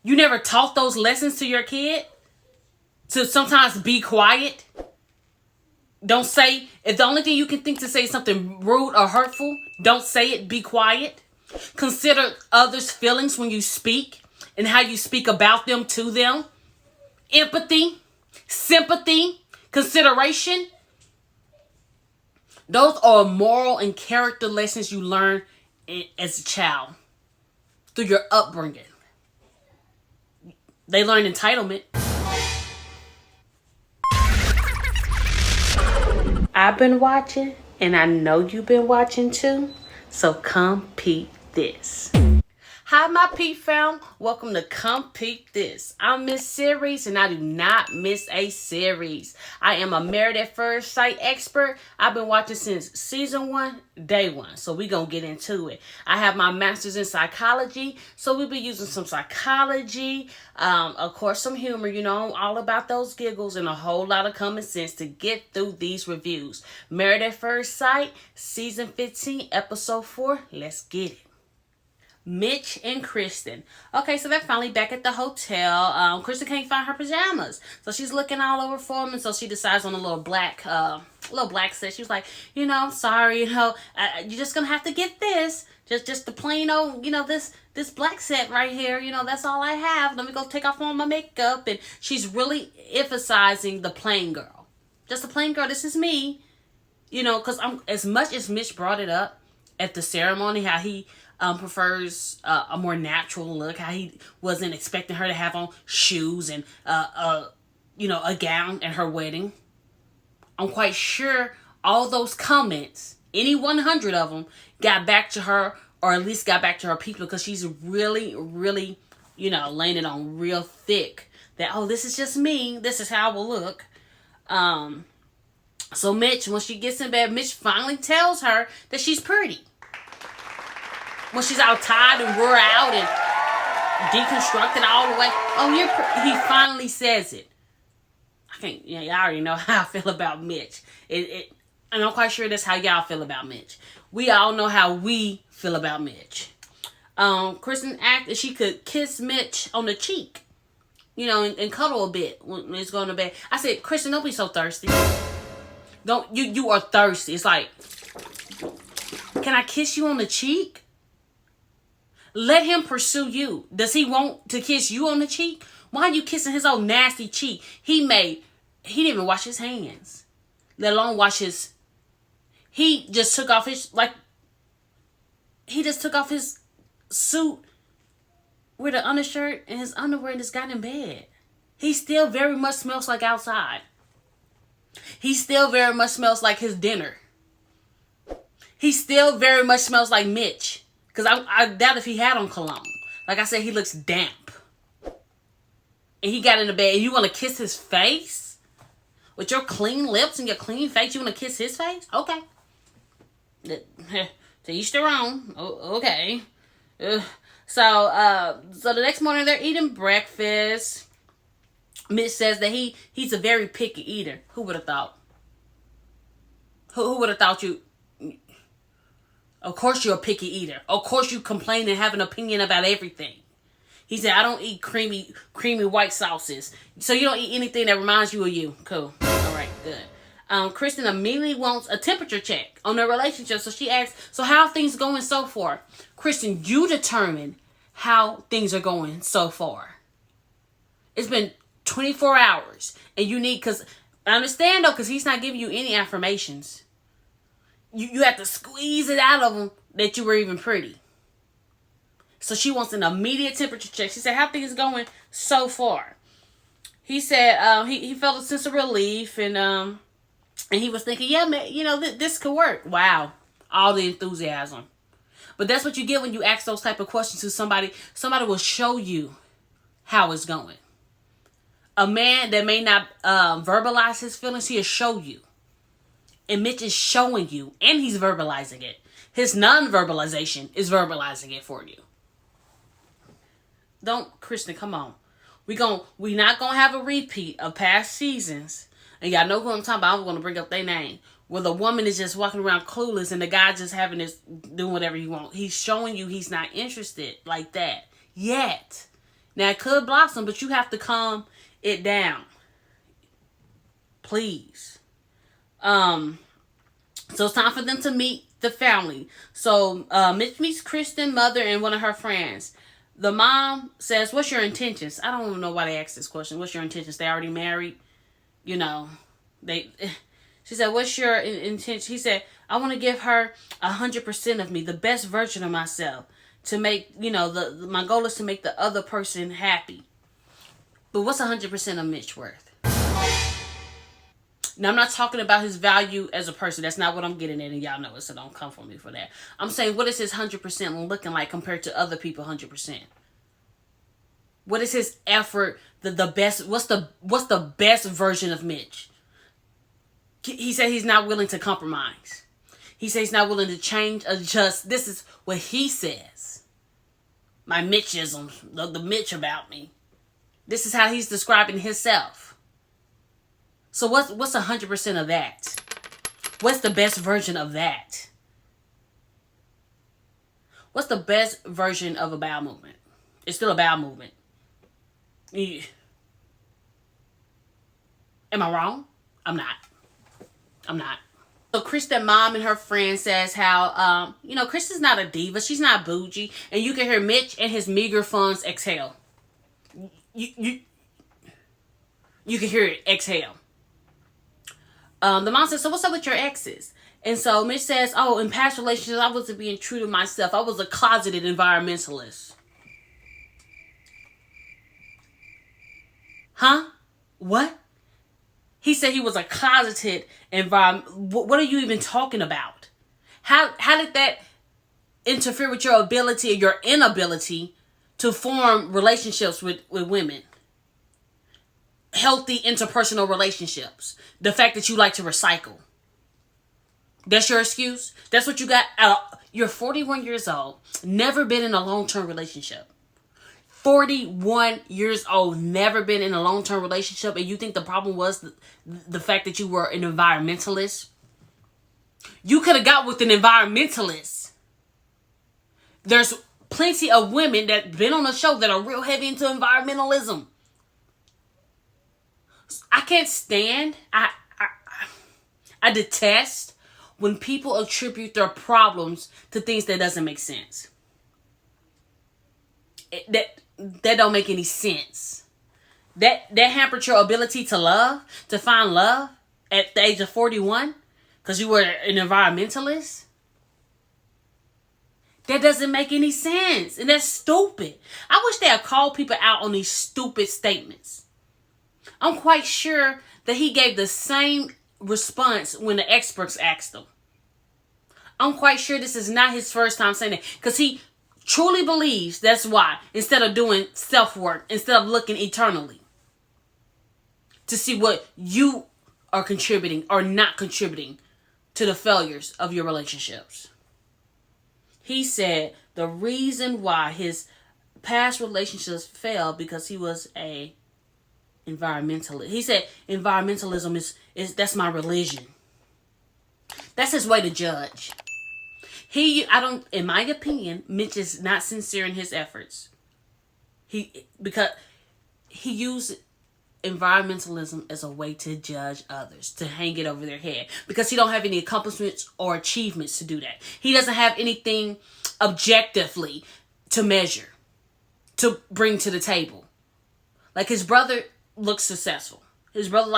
You never taught those lessons to your kid? To sometimes be quiet? Don't say, if the only thing you can think to say is something rude or hurtful, don't say it, be quiet. Consider others' feelings when you speak and how you speak about them to them. Empathy, sympathy, consideration. Those are moral and character lessons you learn as a child through your upbringing. They learn entitlement. I've been watching, and I know you've been watching too, so come peep this. Hi, my peep fam. Welcome to Come Peep This. I'm Miss Series, and I do not miss a series. I am a Married at First Sight expert. I've been watching since season 1, day 1. So we're going to get into it. I have my master's in psychology, so we'll be using some psychology, of course, some humor, all about those giggles and a whole lot of common sense to get through these reviews. Married at First Sight, season 15, episode 4. Let's get it. Mitch and Krysten. Okay, so they're finally back at the hotel. Krysten can't find her pajamas, so she's looking all over for them, and so she decides on a little black set. She was like, sorry, you're just gonna have to get this, just the plain old, this black set right here. That's all I have. Let me go take off all my makeup, and she's really emphasizing the plain girl, just the plain girl. This is me, because I'm as much as Mitch brought it up at the ceremony, how he prefers a more natural look, how he wasn't expecting her to have on shoes and a gown at her wedding. I'm quite sure all those comments, any 100 of them, got back to her, or at least got back to her people, because she's really, really, laying it on real thick that, this is just me, this is how I will look. So Mitch, when she gets in bed, Mitch finally tells her that she's pretty. When she's all tired and wore out and deconstructed all the way. He finally says it. Y'all already know how I feel about Mitch. And I'm quite sure that's how y'all feel about Mitch. We all know how we feel about Mitch. Krysten acted she could kiss Mitch on the cheek, and cuddle a bit when he's going to bed. I said, Krysten, don't be so thirsty. You are thirsty. It's like, can I kiss you on the cheek? Let him pursue you. Does he want to kiss you on the cheek? Why are you kissing his old nasty cheek? He didn't even wash his hands, let alone wash his. He just took off his suit with an undershirt and his underwear and just got in bed. He still very much smells like outside. He still very much smells like his dinner. He still very much smells like Mitch. Because I doubt if he had on cologne. Like I said, he looks damp. And he got in the bed, and you want to kiss his face? With your clean lips and your clean face, you want to kiss his face? Okay. To each their own. Okay. So the next morning, they're eating breakfast. Mitch says that he's a very picky eater. Who would have thought? Who would have thought you... Of course you're a picky eater. Of course you complain and have an opinion about everything. He said, I don't eat creamy white sauces. So you don't eat anything that reminds you of you. Cool. All right, good. Krysten immediately wants a temperature check on their relationship. So she asks, so how are things going so far? Krysten, you determine how things are going so far. It's been 24 hours. And you need, because I understand though, because he's not giving you any affirmations. You have to squeeze it out of him that you were even pretty. So she wants an immediate temperature check. She said, how things going so far? He said he felt a sense of relief, and he was thinking, yeah, man, this could work. Wow. All the enthusiasm. But that's what you get when you ask those type of questions to somebody. Somebody will show you how it's going. A man that may not verbalize his feelings, he'll show you. And Mitch is showing you, and he's verbalizing it. His non-verbalization is verbalizing it for you. Krysten, come on. We not gonna have a repeat of past seasons. And y'all know who I'm talking about. I'm gonna bring up their name. Where the woman is just walking around clueless, and the guy just doing whatever he wants. He's showing you he's not interested like that yet. Now, it could blossom, but you have to calm it down. Please. So it's time for them to meet the family. So Mitch meets Krysten, mother, and one of her friends. The mom says, "What's your intentions?" I don't even know why they asked this question. What's your intentions? They already married, you know. They. She said, "What's your intention?" He said, "I want to give her 100% of me, the best version of myself, to make, my goal is to make the other person happy." But what's 100% of Mitch worth? Now, I'm not talking about his value as a person. That's not what I'm getting at, and y'all know it, so don't come for me for that. I'm saying, what is his 100% looking like compared to other people 100%? What is his effort, the best, what's the best version of Mitch? He said he's not willing to compromise. He says he's not willing to change, adjust. This is what he says. My Mitchism, the Mitch about me. This is how he's describing himself. So what's 100% of that? What's the best version of that? What's the best version of a bowel movement? It's still a bowel movement. Am I wrong? I'm not. So Krysten's mom and her friend says how, Krysten's not a diva. She's not bougie. And you can hear Mitch and his meager funds exhale. You can hear it exhale. The mom says, "So what's up with your exes?" And so Mitch says, "Oh, in past relationships, I wasn't being true to myself. I was a closeted environmentalist." Huh? What? He said he was a closeted environment. What are you even talking about? How did that interfere with your ability or your inability to form relationships with women? Healthy interpersonal relationships. The fact that you like to recycle. That's your excuse? That's what you got? You're 41 years old. Never been in a long-term relationship. 41 years old. Never been in a long-term relationship. And you think the problem was the fact that you were an environmentalist? You could have got with an environmentalist. There's plenty of women that been on the show that are real heavy into environmentalism. I can't stand, I detest when people attribute their problems to things that doesn't make sense. That don't make any sense. That hampered your ability to love, to find love at the age of 41 because you were an environmentalist. That doesn't make any sense. And that's stupid. I wish they had called people out on these stupid statements. I'm quite sure that he gave the same response when the experts asked him. I'm quite sure this is not his first time saying that. Because he truly believes that's why. Instead of doing self-work. Instead of looking eternally. To see what you are contributing or not contributing to the failures of your relationships. He said the reason why his past relationships failed because he was a environmentalist. He said environmentalism is that's my religion. That's his way to judge. In my opinion, Mitch is not sincere in his efforts. Because he used environmentalism as a way to judge others, to hang it over their head, because he don't have any accomplishments or achievements to do that. He doesn't have anything objectively to measure, to bring to the table. Like his brother looks successful. His brother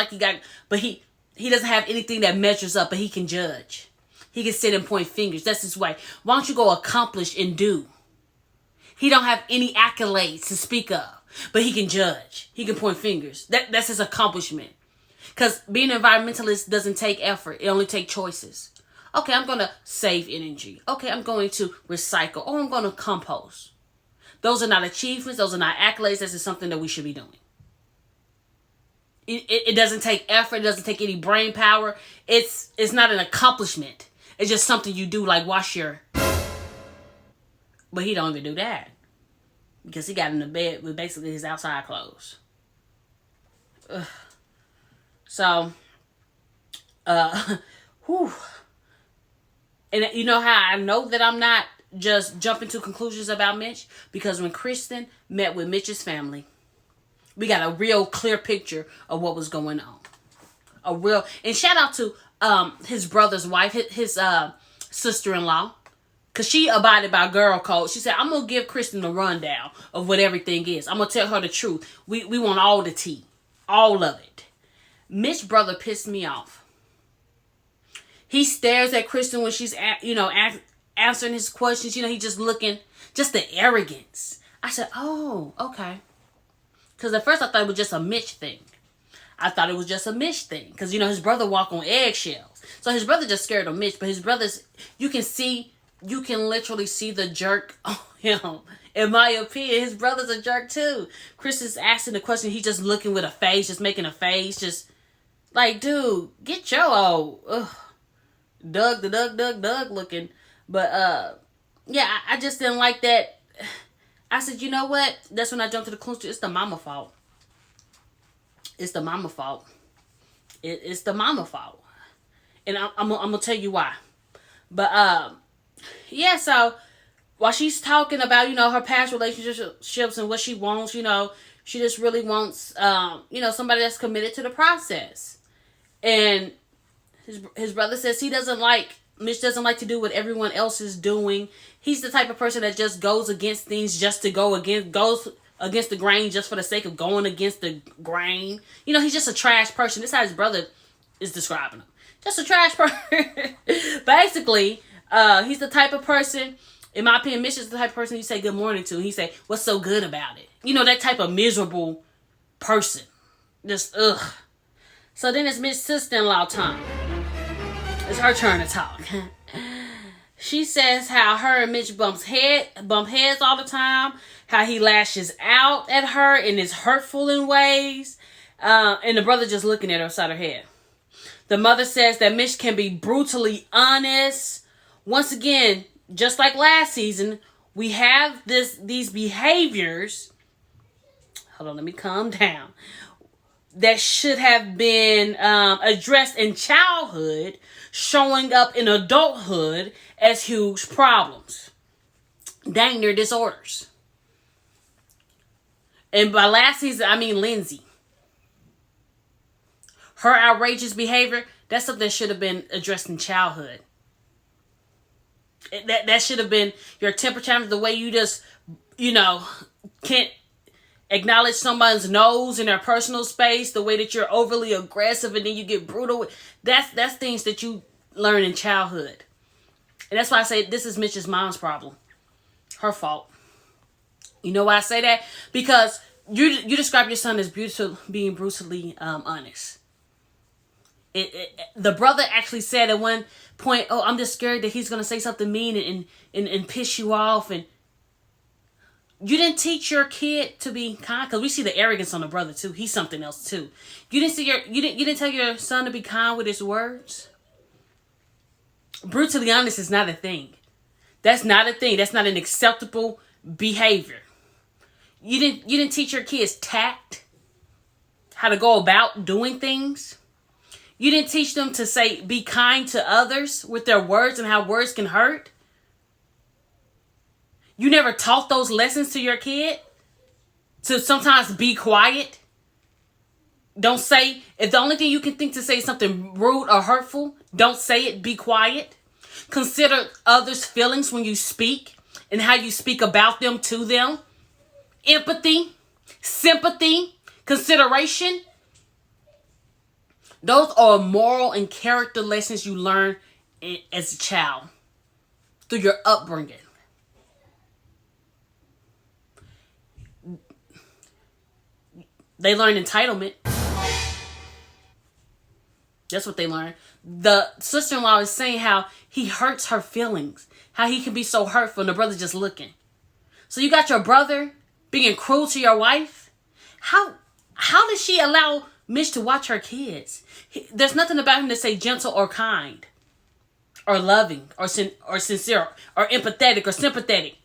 but he doesn't have anything that measures up, but he can judge. He can sit and point fingers. That's his way. Why don't you go accomplish and do? He don't have any accolades to speak of, but he can judge. He can point fingers. That's his accomplishment. Because being an environmentalist doesn't take effort. It only takes choices. Okay, I'm going to save energy. Okay, I'm going to recycle. Oh, I'm going to compost. Those are not achievements. Those are not accolades. This is something that we should be doing. It doesn't take effort. It doesn't take any brain power. It's not an accomplishment. It's just something you do, like wash your... But he don't even do that. Because he got in the bed with basically his outside clothes. Ugh. So, whew. And you know how I know that I'm not just jumping to conclusions about Mitch, because when Krysten met with Mitch's family, we got a real clear picture of what was going on. And shout out to his brother's wife, his sister-in-law, because she abided by girl code. She said, I'm going to give Krysten the rundown of what everything is. I'm going to tell her the truth. We want all the tea. All of it. Mitch's brother pissed me off. He stares at Krysten when she's, answering his questions. He just looking, just the arrogance. I said, oh, okay. Because at first I thought it was just a Mitch thing. Because, his brother walk on eggshells. So his brother just scared of Mitch. But his brother's, you can literally see the jerk on him. In my opinion, his brother's a jerk too. Krysten's asking the question. He's just looking with a face, just making a face. Just like, dude, get your old Doug looking. But, yeah, I just didn't like that. I said, you know what? That's when I jumped to the conclusion. It's the mama fault. It's the mama fault. It's the mama fault. And I'm going to tell you why. But, yeah, so while she's talking about, her past relationships and what she wants, she just really wants, somebody that's committed to the process. And his brother says Mitch doesn't like to do what everyone else is doing. He's the type of person that just goes against things just to goes against the grain just for the sake of going against the grain. He's just a trash person. This is how his brother is describing him. Just a trash person. Basically, he's the type of person, in my opinion, Mitch is the type of person you say good morning to. He say, what's so good about it? That type of miserable person. Just, ugh. So then it's Mitch's sister-in-law time. It's her turn to talk. She says how her and Mitch bump heads all the time. How he lashes out at her and is hurtful in ways. And the brother just looking at her side of her head. The mother says that Mitch can be brutally honest. Once again, just like last season, we have these behaviors. Hold on, let me calm down. That should have been addressed in childhood, showing up in adulthood as huge problems. Dang near disorders. And by last season, I mean Lindsay. Her outrageous behavior, that's something that should have been addressed in childhood. That should have been your temper challenge, the way you just, can't acknowledge someone's nose in their personal space, the way that you're overly aggressive and then you get brutal. That's things that you learn in childhood. And that's why I say this is Mitch's mom's problem. Her fault. You know why I say that? Because you describe your son as being brutally honest. The brother actually said at one point, oh, I'm just scared that he's going to say something mean and piss you off. And you didn't teach your kid to be kind, because we see the arrogance on the brother too. He's something else too. You didn't tell your son to be kind with his words. Brutally honest is not a thing. That's not a thing. That's not an acceptable behavior. You didn't teach your kids tact, how to go about doing things. You didn't teach them to be kind to others with their words and how words can hurt. You never taught those lessons to your kid. To sometimes be quiet. Don't say, if the only thing you can think to say is something rude or hurtful, don't say it, be quiet. Consider others' feelings when you speak and how you speak about them to them. Empathy, sympathy, consideration. Those are moral and character lessons you learn as a child through your upbringing. They learn entitlement. That's what they learn. The sister-in-law is saying how he hurts her feelings. How he can be so hurtful and the brother just looking. So you got your brother being cruel to your wife? How does she allow Mitch to watch her kids? There's nothing about him to say gentle or kind. Or loving. Or sincere. Or empathetic. Or sympathetic.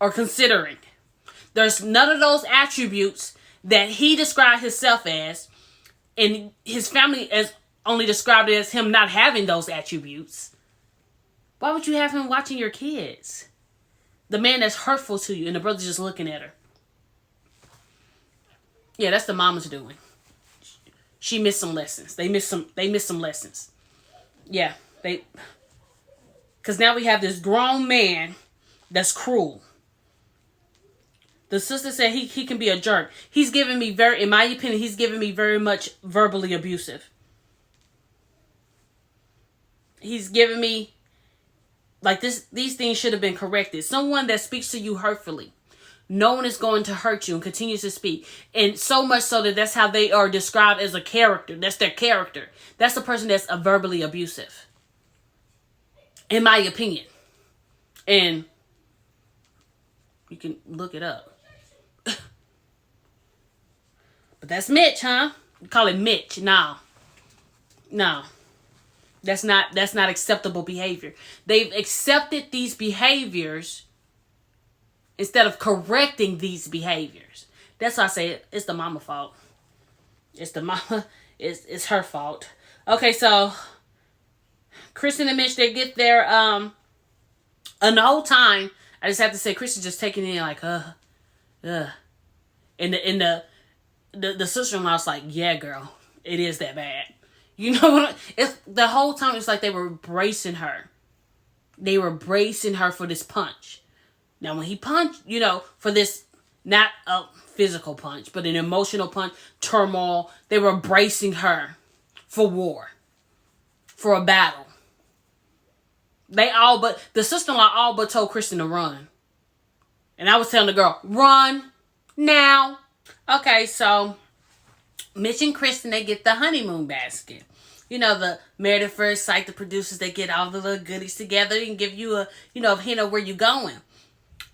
Or considering. There's none of those attributes that he described himself as, and his family as only described it as him not having those attributes. Why would you have him watching your kids? The man that's hurtful to you, and the brother's just looking at her. Yeah, that's the mama's doing. She missed some lessons. They missed some lessons. Yeah, because now we have this grown man that's cruel. The sister said he can be a jerk. He's giving me in my opinion, he's giving me very much verbally abusive. He's giving me, like, these things should have been corrected. Someone that speaks to you hurtfully. No one is going to hurt you and continues to speak. And so much so that that's how they are described as a character. That's their character. That's the person that's verbally abusive. In my opinion. And you can look it up. But that's Mitch, huh? You call it Mitch. No. That's not acceptable behavior. They've accepted these behaviors instead of correcting these behaviors. That's why I say it's the mama fault. It's the mama. It's her fault. Okay, so Krysten and Mitch, they get there. And the whole time, I just have to say, Krysten just taking it in like, And the sister-in-law's like, yeah, girl, it is that bad. You know what? It's the whole time. It's like they were bracing her. They were bracing her for this punch. Now, when he punched, for this, not a physical punch, but an emotional punch, turmoil, they were bracing her for war, for a battle. The sister-in-law all but told Krysten to run. And I was telling the girl, run now. Okay, so Mitch and Krysten, they get the honeymoon basket. The Married at First Sight, the producers, they get all the little goodies together and give you a hint of where you're going.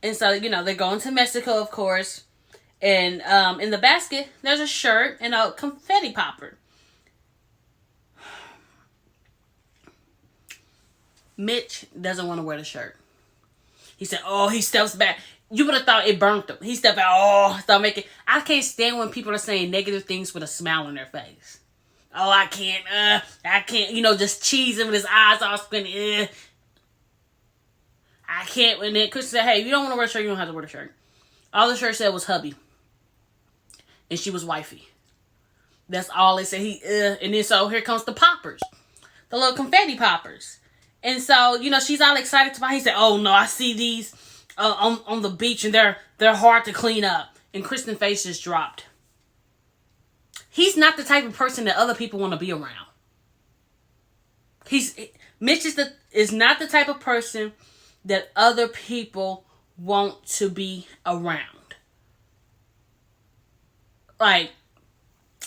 And so, they're going to Mexico, of course. And in the basket, there's a shirt and a confetti popper. Mitch doesn't want to wear the shirt. He said, he steps back. You would have thought it burnt him. He stepped out, start making... I can't stand when people are saying negative things with a smile on their face. Oh, I can't, just cheesing with his eyes all spinning. I can't. And then Chris said, hey, if you don't want to wear a shirt, you don't have to wear the shirt. All the shirt said was hubby. And she was wifey. That's all it said. And then so here comes the poppers. The little confetti poppers. And so, she's all excited to buy. He said, oh no, I see these on the beach and they're hard to clean up. And Krysten's face just dropped. He's not the type of person that other people want to be around. Mitch is not the type of person that other people want to be around. Like,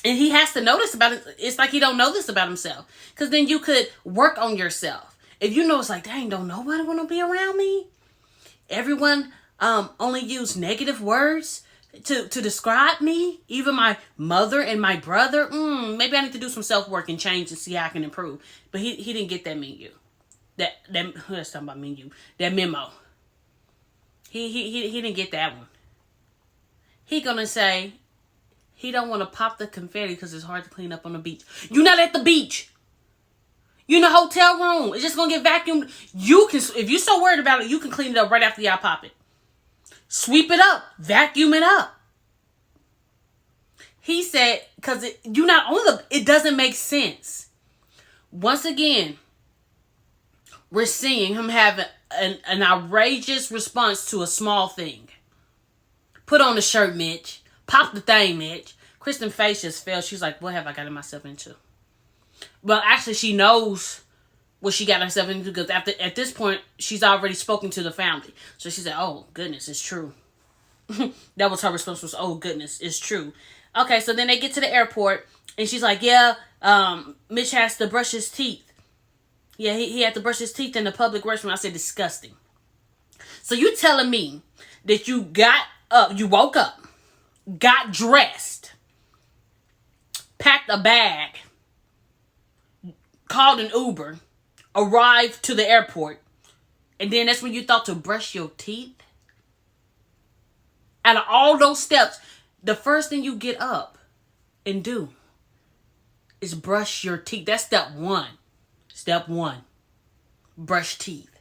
and he has to notice about it. It's like he don't know this about himself. Because then you could work on yourself. If you know it's like, dang, don't nobody want to be around me? Everyone only use negative words to describe me. Even my mother and my brother. Maybe I need to do some self-work and change and see how I can improve. But he didn't get that menu. Let's talk about menu. That memo. He didn't get that one. He gonna say he don't want to pop the confetti because it's hard to clean up on the beach. You're not at the beach. You're in a hotel room. It's just gonna get vacuumed. If you're so worried about it, you can clean it up right after y'all pop it. Sweep it up. Vacuum it up. He said, because you're not on it doesn't make sense. Once again, we're seeing him have an outrageous response to a small thing. Put on the shirt, Mitch. Pop the thing, Mitch. Krysten's face just fell. She's like, what have I gotten myself into? Well, actually, she knows what she got herself into because at this point, she's already spoken to the family. So she said, oh, goodness, it's true. That was her response was, oh, goodness, it's true. Okay, so then they get to the airport, and she's like, yeah, Mitch has to brush his teeth. Yeah, he had to brush his teeth in the public restroom. I said, disgusting. So you telling me that you got up, you woke up, got dressed, packed a bag, called an Uber, arrived to the airport, and then that's when you thought to brush your teeth? Out of all those steps, the first thing you get up and do is brush your teeth. That's step one. Step one. Brush teeth.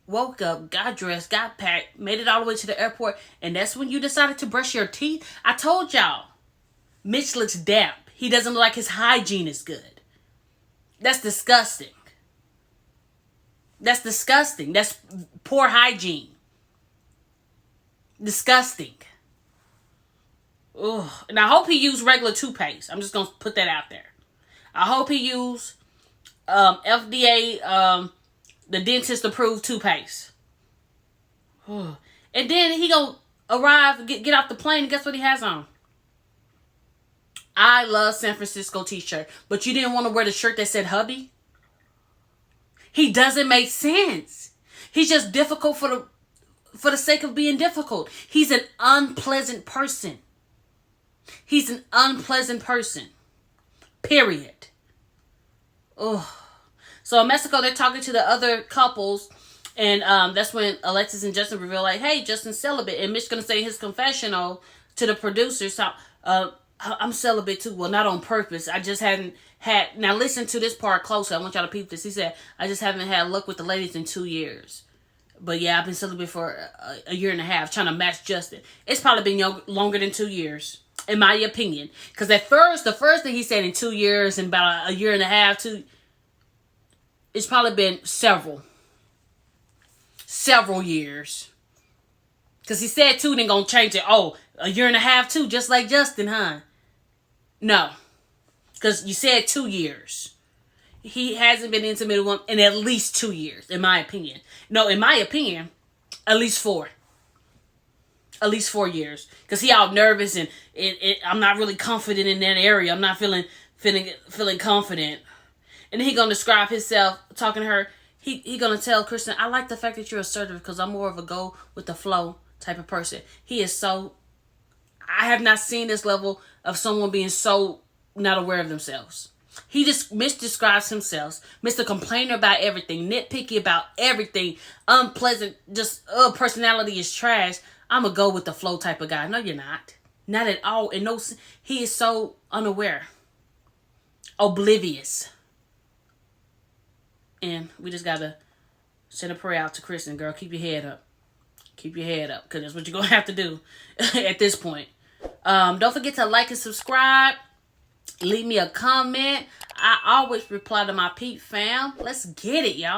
woke up, got dressed, got packed, made it all the way to the airport, and that's when you decided to brush your teeth? I told y'all, Mitch looks damp. He doesn't look like his hygiene is good. That's disgusting. That's disgusting. That's poor hygiene. Disgusting. Ugh. And I hope he used regular toothpaste. I'm just going to put that out there. I hope he used FDA, the dentist approved toothpaste. And then he gonna arrive, get off the plane, and guess what he has on? I love San Francisco t-shirt. But you didn't want to wear the shirt that said hubby? He doesn't make sense. He's just difficult for the sake of being difficult. He's an unpleasant person. He's an unpleasant person. Period. Ugh. So in Mexico, they're talking to the other couples, and that's when Alexis and Justin reveal, like, hey, Justin's celibate, and Mitch gonna say his confessional to the producers. So, I'm celibate too. Well, not on purpose. I just hadn't had. Now listen to this part closely. I want y'all to peep this. He said, I just haven't had luck with the ladies in 2 years. But yeah, I've been celibate for a year and a half, trying to match Justin. It's probably been longer than 2 years, in my opinion. Because at first, the first thing he said in 2 years and about a year and a half, it's probably been several years. Because he said 2, then gonna change it. Oh, a year and a half too, just like Justin, huh? No. Because you said 2 years. He hasn't been intimate with one in at least 2 years, in my opinion. No, in my opinion, at least 4. At least 4 years. Because he all nervous and I'm not really confident in that area. I'm not feeling confident. And then he gonna describe himself, talking to her. He gonna tell Krysten, I like the fact that you're assertive because I'm more of a go with the flow type of person. He is so... I have not seen this level of someone being so not aware of themselves. He just misdescribes himself. Mr. Complainer about everything. Nitpicky about everything. Unpleasant. Just, personality is trash. I'm a go with the flow type of guy. No, you're not. Not at all. And no, he is so unaware. Oblivious. And we just got to send a prayer out to Krysten, girl. Keep your head up. Keep your head up. Because that's what you're going to have to do at this point. Don't forget to like and subscribe. Leave me a comment. I always reply to my Pete fam. Let's get it, y'all.